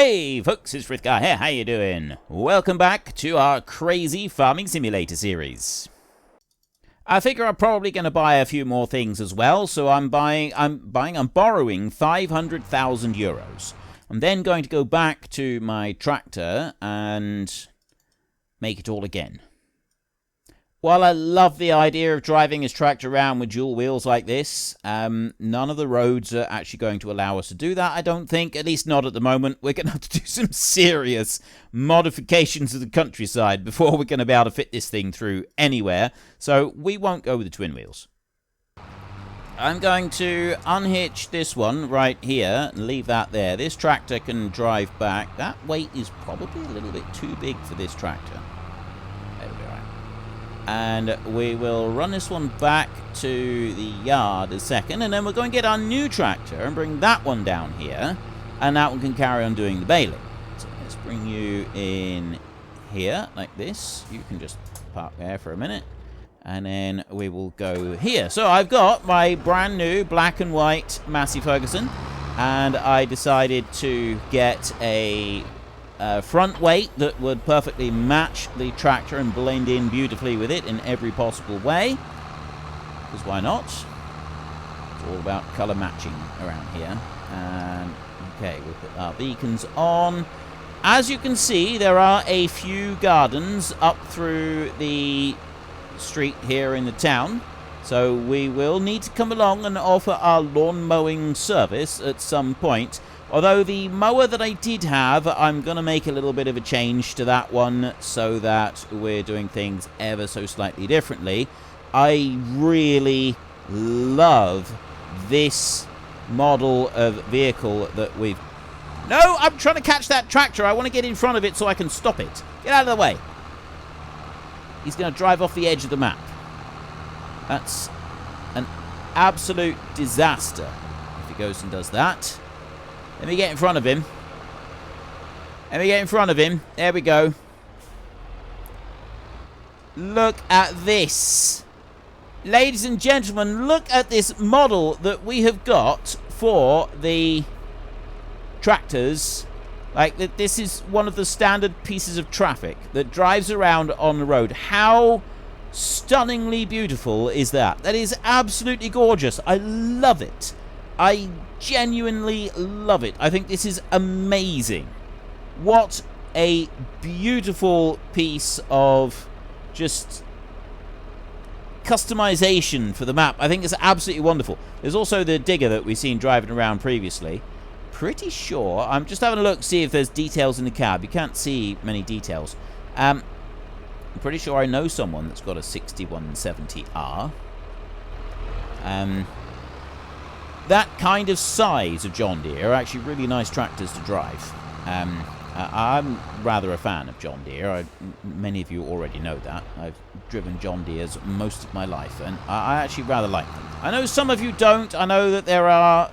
Hey folks, it's Frithgar here, how you doing? Welcome back to our crazy farming simulator series. I figure I'm probably going to buy a few more things as well, so I'm borrowing 500,000 euros. I'm then going to go back to my tractor and make it all again. While I love the idea of driving his tractor around with dual wheels like this, none of the roads are actually going to allow us to do that, I don't think. At least not at the moment. We're going to have to do some serious modifications of the countryside before we're going to be able to fit this thing through anywhere. So we won't go with the twin wheels. I'm going to unhitch this one right here and leave that there. This tractor can drive back. That weight is probably a little bit too big for this tractor. And we will run this one back to the yard a second, and then we're going to get our new tractor and bring that one down here, and that one can carry on doing the baling. So let's bring you in here like this. You can just park there for a minute, and then we will go here. So I've got my brand new black and white Massey Ferguson, and I decided to get a front weight that would perfectly match the tractor and blend in beautifully with it in every possible way. Because why not? It's all about colour matching around here. And okay, we'll put our beacons on. As you can see, there are a few gardens up through the street here in the town. So we will need to come along and offer our lawn mowing service at some point. Although the mower that I did have, I'm going to make a little bit of a change to that one so that we're doing things ever so slightly differently. I really love this model of vehicle that we've... No, I'm trying to catch that tractor. I want to get in front of it so I can stop it. Get out of the way. He's going to drive off the edge of the map. That's an absolute disaster if he goes and does that. Let me get in front of him. Let me get in front of him. There we go. Look at this. Ladies and gentlemen, look at this model that we have got for the tractors. Like, this is one of the standard pieces of traffic that drives around on the road. How stunningly beautiful is that? That is absolutely gorgeous. I love it. I genuinely love it. I think this is amazing. What a beautiful piece of just customization for the map. I think it's absolutely wonderful. There's also the digger that we've seen driving around previously. Pretty sure, I'm just having a look, see if there's details in the cab. You can't see many details. I'm pretty sure I know someone that's got a 6170R. That kind of size of John Deere are actually really nice tractors to drive. I'm rather a fan of John Deere. Many of you already know that. I've driven John Deeres most of my life, and I actually rather like them. I know some of you don't. I know that there are,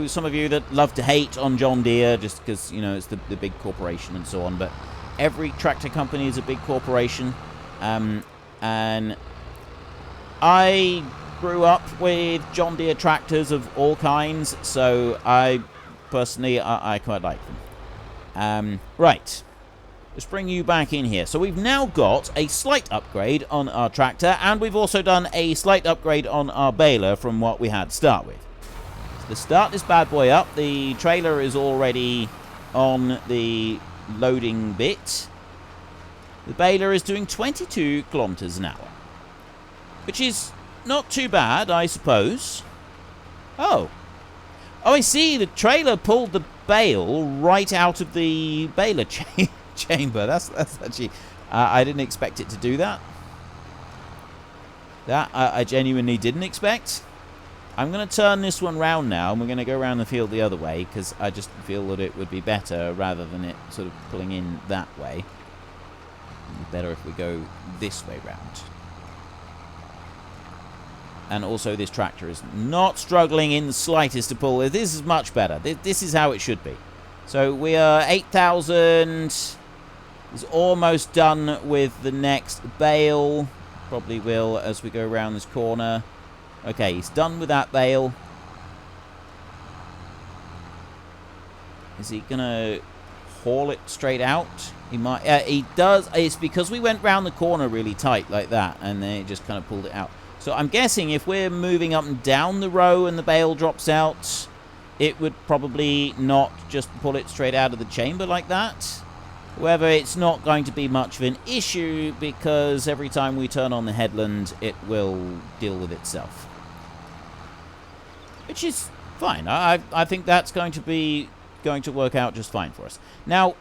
some of you that love to hate on John Deere just because, it's the big corporation and so on. But every tractor company is a big corporation, and I grew up with John Deere tractors of all kinds, so I personally I quite like them. Right, let's bring you back in here. So we've now got a slight upgrade on our tractor, and we've also done a slight upgrade on our baler from what we had to start with. So let's start this bad boy up. The trailer is already on the loading bit. The baler is doing 22 kilometers an hour, which is not too bad, I suppose. Oh, I see. The trailer pulled the bale right out of the baler chamber. That's actually... I didn't expect it to do that. That I genuinely didn't expect. I'm going to turn this one round now, and we're going to go around the field the other way, because I just feel that it would be better rather than it sort of pulling in that way. It'd be better if we go this way round. And also, this tractor is not struggling in the slightest to pull. This is much better. This is how it should be. So we are 8,000. Is almost done with the next bale. Probably will as we go around this corner. Okay, he's done with that bale. Is he going to haul it straight out. He might. He does. It's because we went round the corner really tight like that, and then it just kind of pulled it out. So I'm guessing if we're moving up and down the row and the bale drops out, it would probably not just pull it straight out of the chamber like that. However, it's not going to be much of an issue because every time we turn on the headland, it will deal with itself. Which is fine. I think that's going to work out just fine for us. Now,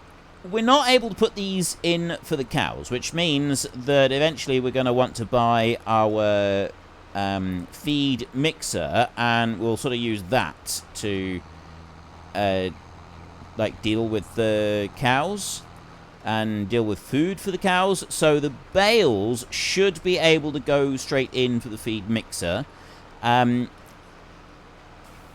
we're not able to put these in for the cows, which means that eventually we're going to want to buy our feed mixer, and we'll sort of use that to like deal with the cows and deal with food for the cows. So the bales should be able to go straight in for the feed mixer.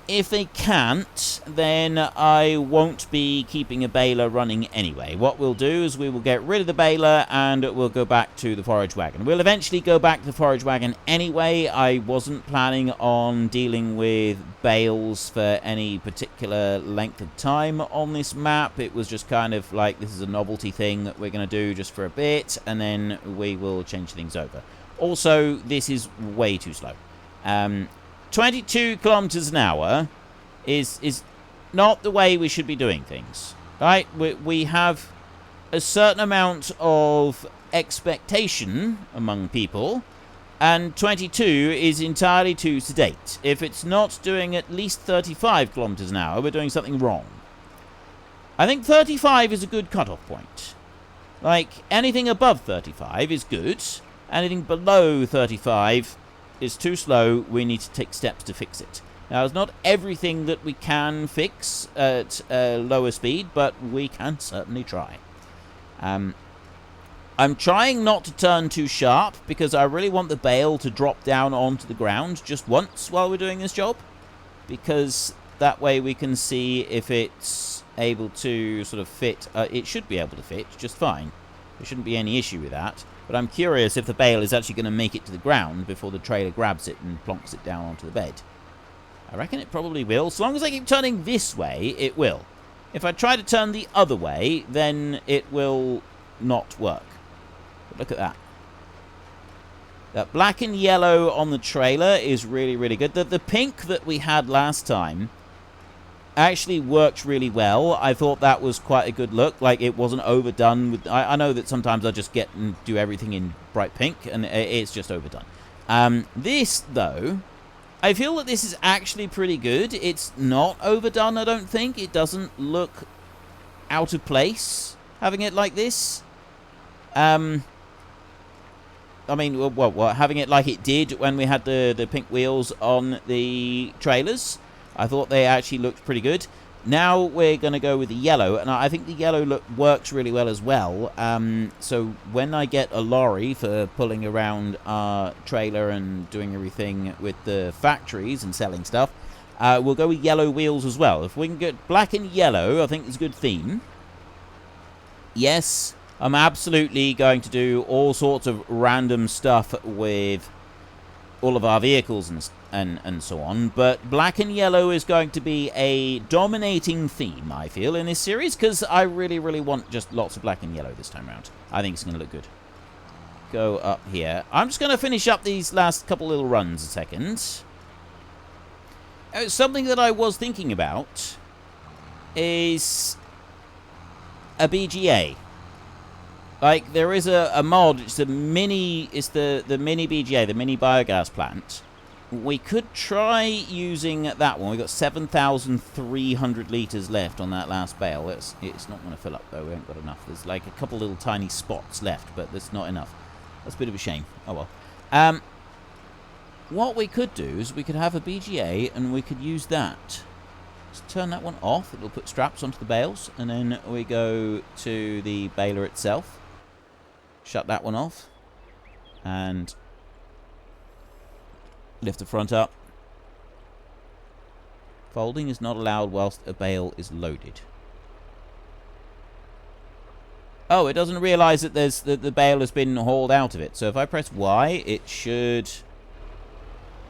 If they can't, then I won't be keeping a baler running anyway. What we'll do is we will get rid of the baler and we'll go back to the forage wagon. We'll eventually go back to the forage wagon anyway. I wasn't planning on dealing with bales for any particular length of time on this map. It was just kind of like, this is a novelty thing that we're going to do just for a bit, and then we will change things over. Also, this is way too slow. 22 kilometers an hour is not the way we should be doing things, right? We have a certain amount of expectation among people, and 22 is entirely too sedate. If it's not doing at least 35 kilometers an hour, we're doing something wrong. I think 35 is a good cutoff point. Like, anything above 35 is good. Anything below 35 is too slow. We need to take steps to fix it. Now, it's not everything that we can fix at lower speed, but we can certainly try. I'm trying not to turn too sharp because I really want the bale to drop down onto the ground just once while we're doing this job, because that way we can see if it's able to sort of fit. It should be able to fit just fine. There shouldn't be any issue with that. But I'm curious if the bale is actually going to make it to the ground before the trailer grabs it and plonks it down onto the bed. I reckon it probably will. So long as I keep turning this way, it will. If I try to turn the other way, then it will not work. But look at that. That black and yellow on the trailer is really, really good. The pink that we had last time actually worked really well. I thought that was quite a good look. Like, it wasn't overdone with. I know that sometimes I just get and do everything in bright pink, and it's just overdone. This, though, I feel that this is actually pretty good. It's not overdone, I don't think. It doesn't look out of place having it like this. I mean, well, having it like it did when we had the pink wheels on the trailers. I thought they actually looked pretty good. Now we're going to go with the yellow, and I think the yellow look works really well as well. So when I get a lorry for pulling around our trailer and doing everything with the factories and selling stuff, we'll go with yellow wheels as well. If we can get black and yellow, I think it's a good theme. Yes, I'm absolutely going to do all sorts of random stuff with all of our vehicles and so on, but black and yellow is going to be a dominating theme, I feel, in this series, because I really, really want just lots of black and yellow this time around. I think it's going to look good. Go up here. I'm just going to finish up these last couple little runs a second. Something that I was thinking about is a BGA. Like, there is a mod. It's the mini BGA, the mini biogas plant. We could try using that one. We've got 7,300 litres left on that last bale. It's not going to fill up, though. We haven't got enough. There's like a couple little tiny spots left, but there's not enough. That's a bit of a shame. Oh, well. What we could do is we could have a BGA, and we could use that. Let's turn that one off. It'll put straps onto the bales, and then we go to the baler itself. Shut that one off. And lift the front up. Folding is not allowed whilst a bale is loaded. Oh, it doesn't realise that the bale has been hauled out of it. So if I press Y, it should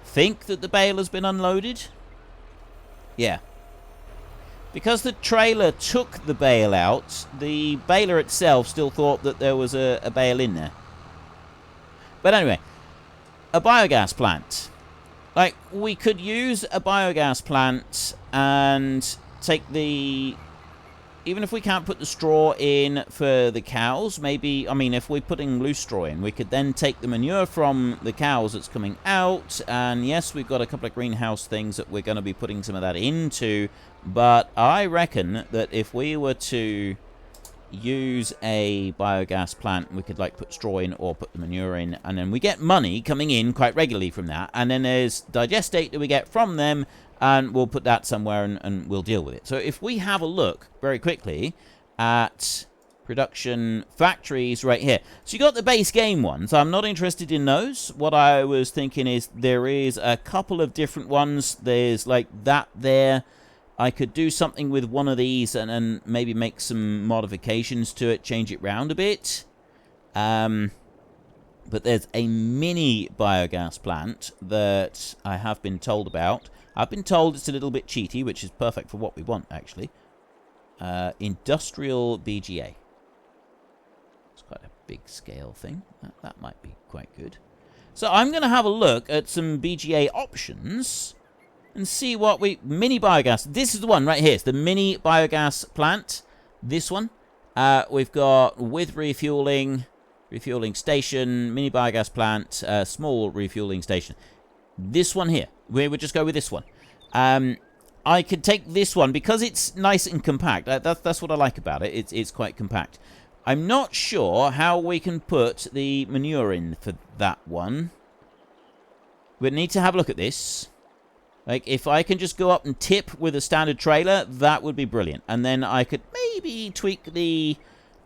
think that the bale has been unloaded. Yeah. Because the trailer took the bale out, the baler itself still thought that there was a bale in there. But anyway, a biogas plant. Like, we could use a biogas plant and take the... Even if we can't put the straw in for the cows, maybe... I mean, if we're putting loose straw in, we could then take the manure from the cows that's coming out. And yes, we've got a couple of greenhouse things that we're going to be putting some of that into. But I reckon that if we were to use a biogas plant, we could, like, put straw in or put the manure in. And then we get money coming in quite regularly from that. And then there's digestate that we get from them. And we'll put that somewhere and we'll deal with it. So if we have a look very quickly at production factories right here. So you got the base game ones. I'm not interested in those. What I was thinking is there is a couple of different ones. There's like that there. I could do something with one of these and maybe make some modifications to it, change it round a bit. But there's a mini biogas plant that I have been told about. I've been told it's a little bit cheaty, which is perfect for what we want, actually. Industrial BGA. It's quite a big scale thing. That might be quite good. So I'm going to have a look at some BGA options and see what we... Mini biogas. This is the one right here. It's the mini biogas plant. This one. We've got with refueling station, mini biogas plant, small refueling station. This one here. We would just go with this one. I could take this one because it's nice and compact. That's what I like about it. It's quite compact. I'm not sure how we can put the manure in for that one. We'd need to have a look at this. Like, if I can just go up and tip with a standard trailer, that would be brilliant. And then I could maybe tweak the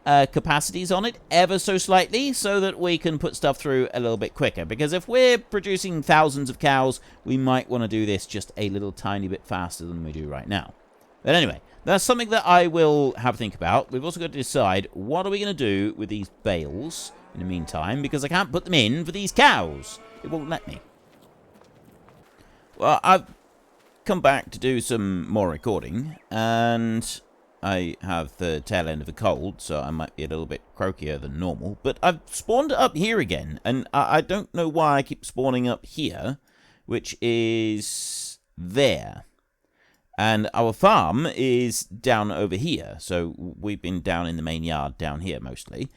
capacities on it ever so slightly so that we can put stuff through a little bit quicker. Because if we're producing thousands of cows, we might want to do this just a little tiny bit faster than we do right now. But anyway, that's something that I will have to think about. We've also got to decide what are we going to do with these bales in the meantime, because I can't put them in for these cows. It won't let me. Well, I've come back to do some more recording, and I have the tail end of a cold, so I might be a little bit croakier than normal. But I've spawned up here again, and I don't know why I keep spawning up here, which is there. And our farm is down over here, so we've been down in the main yard down here mostly.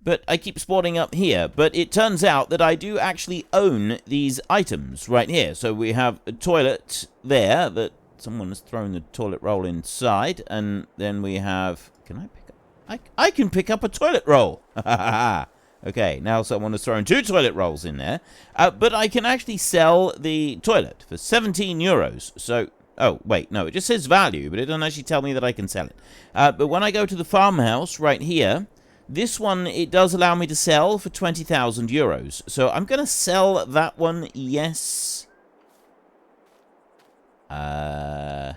But I keep spawning up here. But it turns out that I do actually own these items right here. So we have a toilet there that someone has thrown the toilet roll inside. And then we have... Can I pick up... I can pick up a toilet roll. Okay, now someone has thrown 2 toilet rolls in there. But I can actually sell the toilet for 17 euros. So... Oh, wait, no, it just says value, but it doesn't actually tell me that I can sell it. But when I go to the farmhouse right here... This one, it does allow me to sell for 20,000 euros. So I'm going to sell that one, yes. Oh,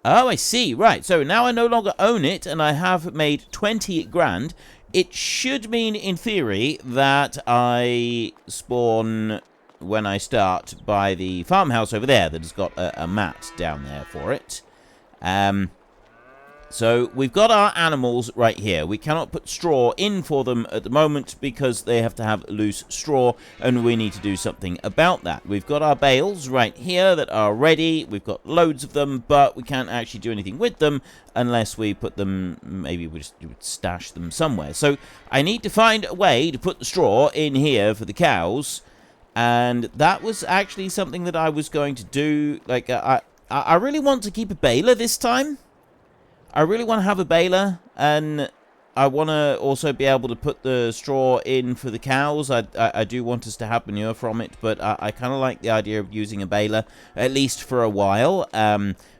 I see. Right, so now I no longer own it, and I have made 20 grand. It should mean, in theory, that I spawn when I start by the farmhouse over there that has got a mat down there for it. So we've got our animals right here. We cannot put straw in for them at the moment because they have to have loose straw, and we need to do something about that. We've got our bales right here that are ready. We've got loads of them, but we can't actually do anything with them unless we put them, maybe we just stash them somewhere. So I need to find a way to put the straw in here for the cows, and that was actually something that I was going to do. Like, I really want to keep a baler this time. I really want to have a baler, and I want to also be able to put the straw in for the cows. I do want us to have manure from it, but I kind of like the idea of using a baler, at least for a while.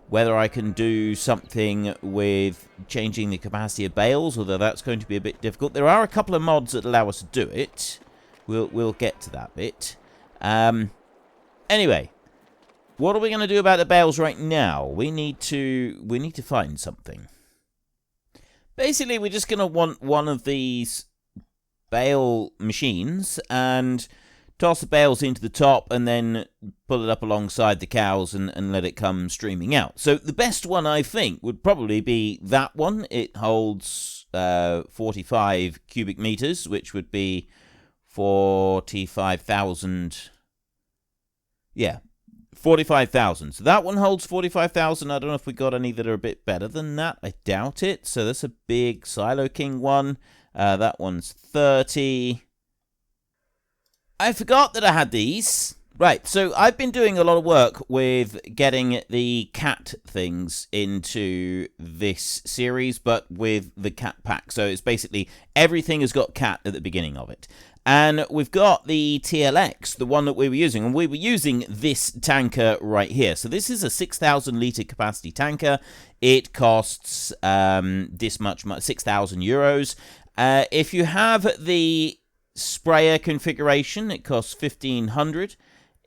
Whether I can do something with changing the capacity of bales, although that's going to be a bit difficult. There are a couple of mods that allow us to do it. We'll get to that bit. Anyway. What are we going to do about the bales right now? We need to find something. Basically, we're just going to want one of these bale machines, and toss the bales into the top, and then pull it up alongside the cows and let it come streaming out. So the best one, I think, would probably be that one. It holds 45 cubic meters, which would be 45,000. Yeah, 45,000. So that one holds 45,000. I don't know if we got any that are a bit better than that. I doubt it. So that's a big Silo King one. That one's 30. I forgot that I had these. Right, so I've been doing a lot of work with getting the cat things into this series, but with the cat pack. So it's basically everything has got cat at the beginning of it. And we've got the TLX, the one that we were using, and we were using this tanker right here. So this is a 6,000 litre capacity tanker. It costs this much, 6,000 euros. If you have the sprayer configuration, it costs 1,500.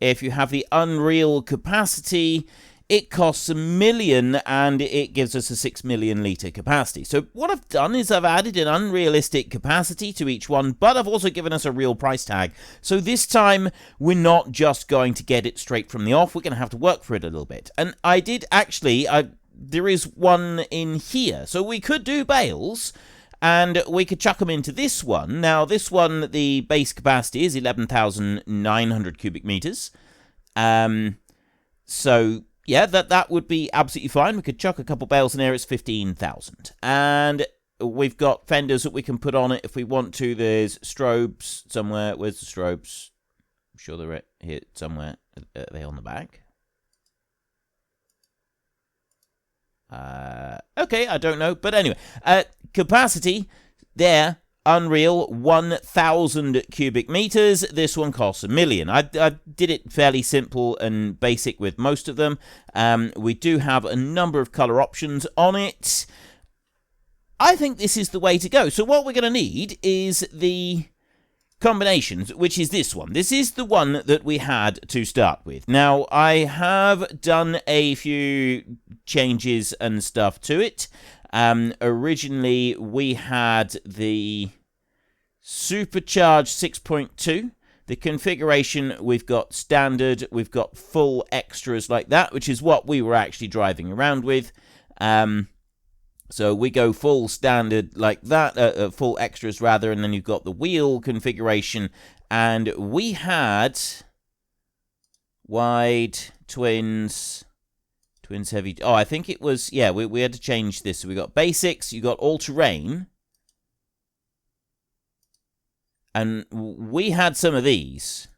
If you have the Unreal capacity, it costs 1 million, and it gives us a 6 million litre capacity. So what I've done is I've added an unrealistic capacity to each one, but I've also given us a real price tag. So this time, we're not just going to get it straight from the off. We're going to have to work for it a little bit. And I did actually, there is one in here. So we could do bales, and we could chuck them into this one. Now, this one, the base capacity is 11,900 cubic meters. So, yeah, that would be absolutely fine. We could chuck a couple bales in there. It's 15,000. And we've got fenders that we can put on it if we want to. There's strobes somewhere. Where's the strobes? I'm sure they're here somewhere. Are they on the back? Okay, I don't know. But anyway, capacity there, Unreal, 1,000 cubic meters. This one costs 1 million. I did it fairly simple and basic with most of them. We do have a number of color options on it. I think this is the way to go. So what we're going to need is the combinations, which is this one. This is the one that we had to start with. Now, I have done a few changes and stuff to it. Originally, we had the supercharged 6.2. The configuration, we've got standard, we've got full extras like that, which is what we were actually driving around with. So we go full standard like that, full extras rather, and then you've got the wheel configuration. And we had wide, twins heavy. Oh, I think it was, yeah, we had to change this. So we got basics, you got all-terrain. And we had some of these.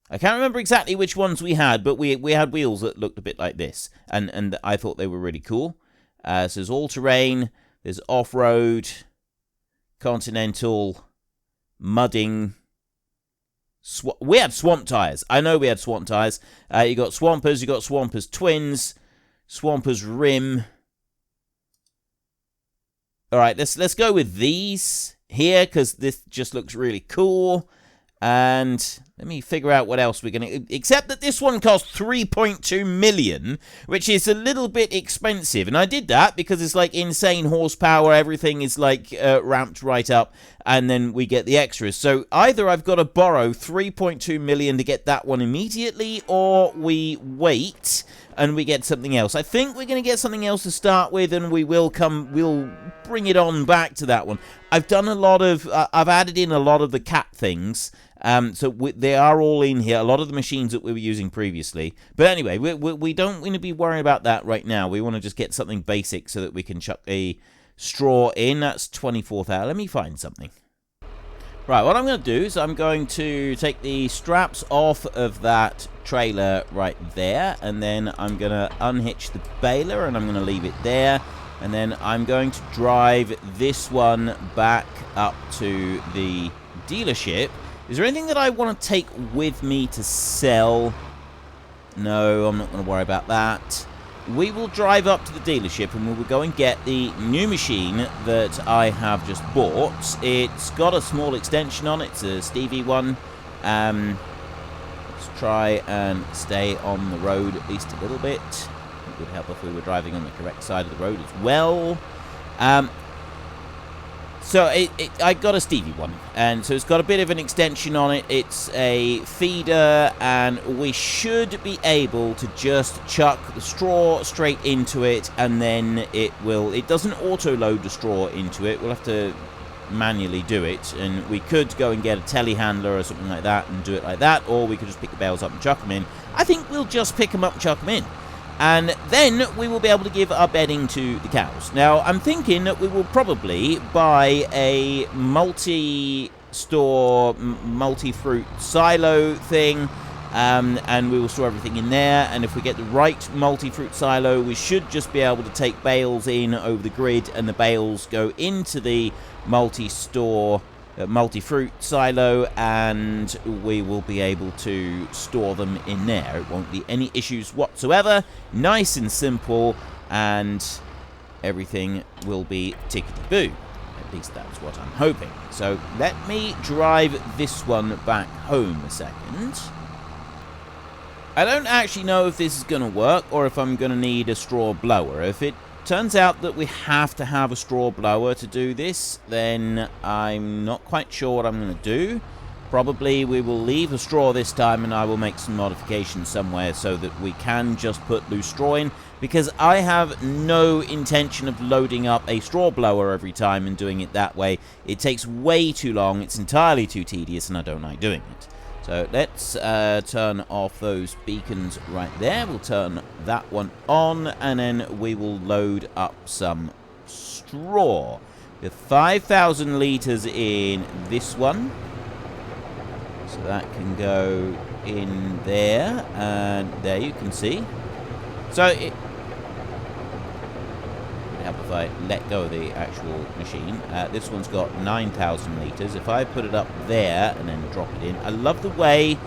I can't remember exactly which ones we had, but we had wheels that looked a bit like this. And I thought they were really cool. So there's all-terrain, there's off-road, continental, mudding. We had swamp tires. I know we had swamp tires. You got swampers, you got swampers twins, swampers rim. All right, let's go with these here because this just looks really cool. And let me figure out what else we're going to... Except that this one costs 3.2 million, which is a little bit expensive. And I did that because it's like insane horsepower. Everything is like ramped right up. And then we get the extras. So either I've got to borrow 3.2 million to get that one immediately, or we wait and we get something else. I think we're going to get something else to start with, and we'll bring it on back to that one. I've done a lot of... I've added in a lot of the cat things. So they are all in here, a lot of the machines that we were using previously. But anyway, we don't want to be worrying about that right now. We want to just get something basic so that we can chuck a straw in. That's 24,000. Let me find something. Right, what I'm going to do is I'm going to take the straps off of that trailer right there. And then I'm going to unhitch the baler and I'm going to leave it there. And then I'm going to drive this one back up to the dealership. Is there anything that I want to take with me to sell? No, I'm not going to worry about that. We will drive up to the dealership and we will go and get the new machine that I have just bought. It's got a small extension on it. It's a Stevie one. Let's try and stay on the road at least a little bit. It would help if we were driving on the correct side of the road as well. So So I got a Stevie one, and so it's got a bit of an extension on it. It's a feeder, and we should be able to just chuck the straw straight into it, and then it doesn't auto-load the straw into it. We'll have to manually do it, and we could go and get a telehandler or something like that and do it like that, or we could just pick the bales up and chuck them in. I think we'll just pick them up and chuck them in. And then we will be able to give our bedding to the cows. Now, I'm thinking that we will probably buy a multi-store, multi-fruit silo thing, and we will store everything in there. And if we get the right multi-fruit silo, we should just be able to take bales in over the grid, and the bales go into the multi-store, multi-fruit silo, and we will be able to store them in there. It won't be any issues whatsoever. Nice and simple, and everything will be tickety-boo. At least that's what I'm hoping. So let me drive this one back home a second. I don't actually know if this is going to work or if I'm going to need a straw blower. If it turns out that we have to have a straw blower to do this, then I'm not quite sure what I'm going to do. Probably we will leave the straw this time, and I will make some modifications somewhere so that we can just put loose straw in, because I have no intention of loading up a straw blower every time and doing it that way. It takes way too long, it's entirely too tedious, and I don't like doing it. So let's turn off those beacons right there. We'll turn that one on, and then we will load up some straw. We have 5,000 litres in this one. So that can go in there, and there you can see. So it would help if I let go of the actual machine. This one's got 9,000 litres. If I put it up there and then drop it in, I love the way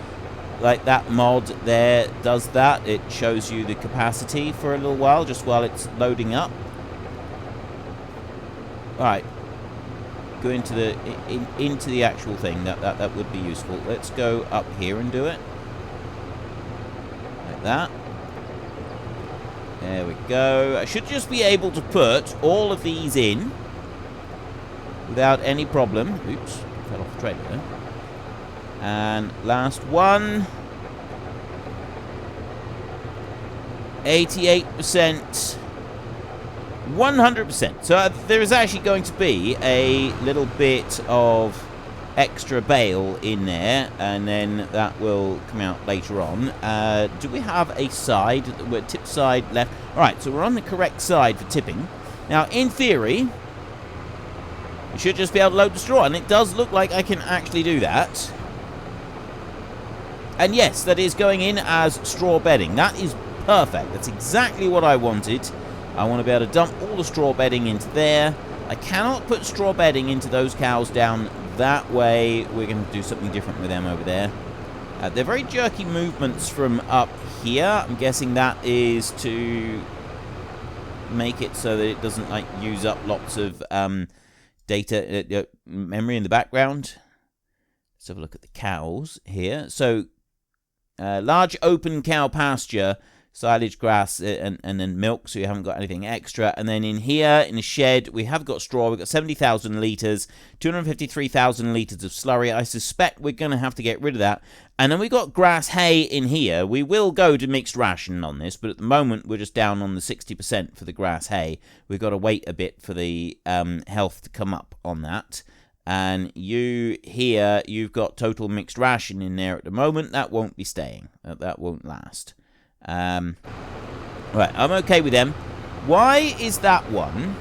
like that mod there does that. It shows you the capacity for a little while, just while it's loading up. All right. Go into the into the actual thing. That would be useful. Let's go up here and do it like that. There we go. I should just be able to put all of these in without any problem. Oops, fell off the trailer there. And last one. 88%. 100%. So there is actually going to be a little bit of extra bale in there, and then that will come out later on. Do we have a side, tip side left? Alright, so we're on the correct side for tipping. Now, in theory, we should just be able to load the straw, and it does look like I can actually do that. And yes, that is going in as straw bedding. That is perfect. That's exactly what I wanted. I want to be able to dump all the straw bedding into there. I cannot put straw bedding into those cows down that way. We're going to do something different with them over there. They're very jerky movements from up here. I'm guessing that is to make it so that it doesn't like use up lots of data memory in the background. Let's have a look at the cows here. So large open cow pasture, silage, grass, and then milk, so you haven't got anything extra. And then in here, in the shed, we have got straw. We've got 70,000 litres, 253,000 litres of slurry. I suspect we're going to have to get rid of that. And then we've got grass hay in here. We will go to mixed ration on this, but at the moment, we're just down on the 60% for the grass hay. We've got to wait a bit for the health to come up on that. And you here, you've got total mixed ration in there at the moment. That won't be staying. That won't last. Right, I'm okay with them. Why is that one?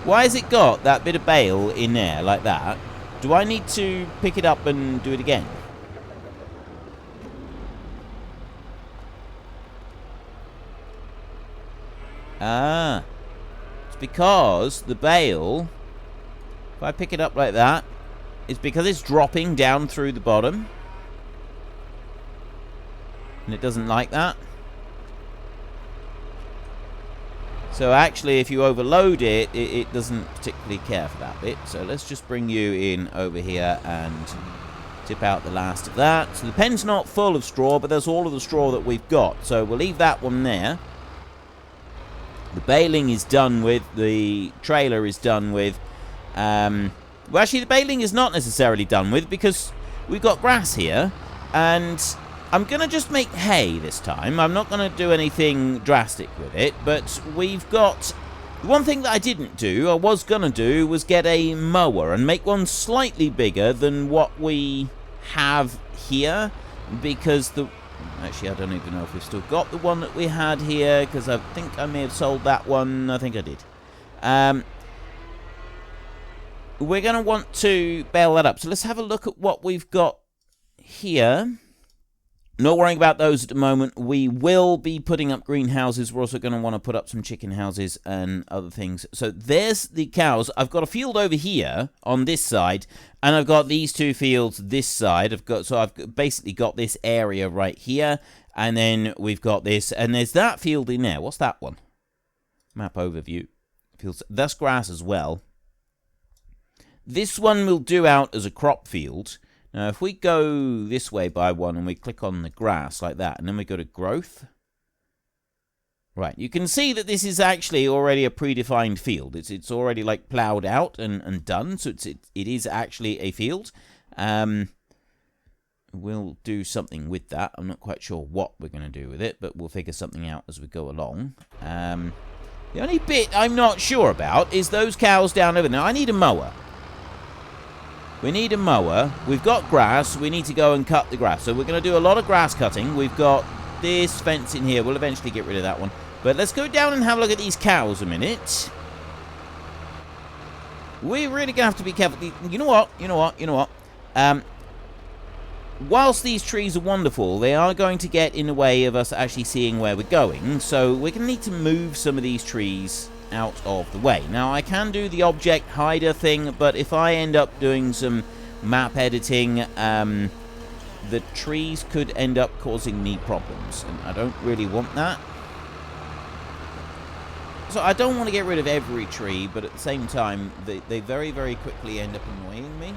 Why has it got that bit of bale in there like that? Do I need to pick it up and do it again? Ah, it's because the bale, if I pick it up like that, it's because it's dropping down through the bottom. And it doesn't like that. So actually, if you overload it, it doesn't particularly care for that bit. So let's just bring you in over here and tip out the last of that. So the pen's not full of straw, but there's all of the straw that we've got. So we'll leave that one there. The baling is done with. The trailer is done with. Well, actually, the baling is not necessarily done with because we've got grass here. And I'm going to just make hay this time. I'm not going to do anything drastic with it. But we've got... One thing that I didn't do, I was going to do, was get a mower and make one slightly bigger than what we have here. Because the... Actually, I don't even know if we've still got the one that we had here, because I think I may have sold that one. I think I did. We're going to want to bale that up. So let's have a look at what we've got here. Not worrying about those at the moment. We will be putting up greenhouses. We're also going to want to put up some chicken houses and other things. So there's the cows. I've got a field over here on this side, and I've got these two fields this side. I've basically got this area right here, and then we've got this, and there's that field in there. What's that one? Map overview. Fields. That's grass as well. This one will do out as a crop field. Now, if we go this way by one and we click on the grass like that, and then we go to growth. Right, you can see that this is actually already a predefined field. It's already like plowed out and done, so it is actually a field. We'll do something with that. I'm not quite sure what we're going to do with it, but we'll figure something out as we go along. The only bit I'm not sure about is those cows down over there. Now, I need a mower. We need a mower. We've got grass. We need to go and cut the grass. So we're going to do a lot of grass cutting. We've got this fence in here. We'll eventually get rid of that one. But let's go down and have a look at these cows a minute. We're really going to have to be careful. You know what? Whilst these trees are wonderful, they are going to get in the way of us actually seeing where we're going. So we're going to need to move some of these trees out of the way. Now, I can do the object hider thing, but if I end up doing some map editing, the trees could end up causing me problems, and I don't really want that. So I don't want to get rid of every tree, but at the same time, they very, very quickly end up annoying me.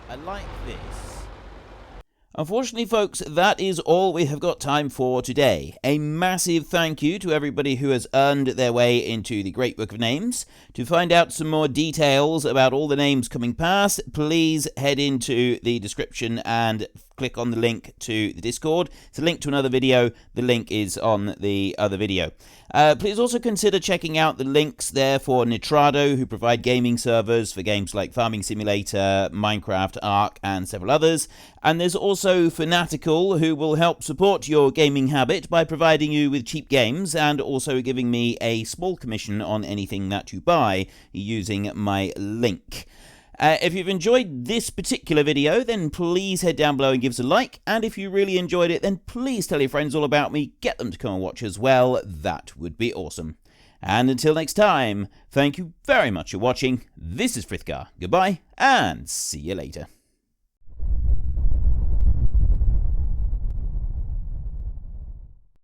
I like this. Unfortunately, folks, that is all we have got time for today. A massive thank you to everybody who has earned their way into the Great Book of Names. To find out some more details about all the names coming past, please head into the description and click on the link to the Discord. It's a link to another video. The link is on the other video. Please also consider checking out the links there for Nitrado, who provide gaming servers for games like Farming Simulator, Minecraft, Ark, and several others. And there's also Fanatical, who will help support your gaming habit by providing you with cheap games and also giving me a small commission on anything that you buy using my link. If you've enjoyed this particular video, then please head down below and give us a like. And if you really enjoyed it, then please tell your friends all about me. Get them to come and watch as well. That would be awesome. And until next time, thank you very much for watching. This is Frithgar. Goodbye, and see you later.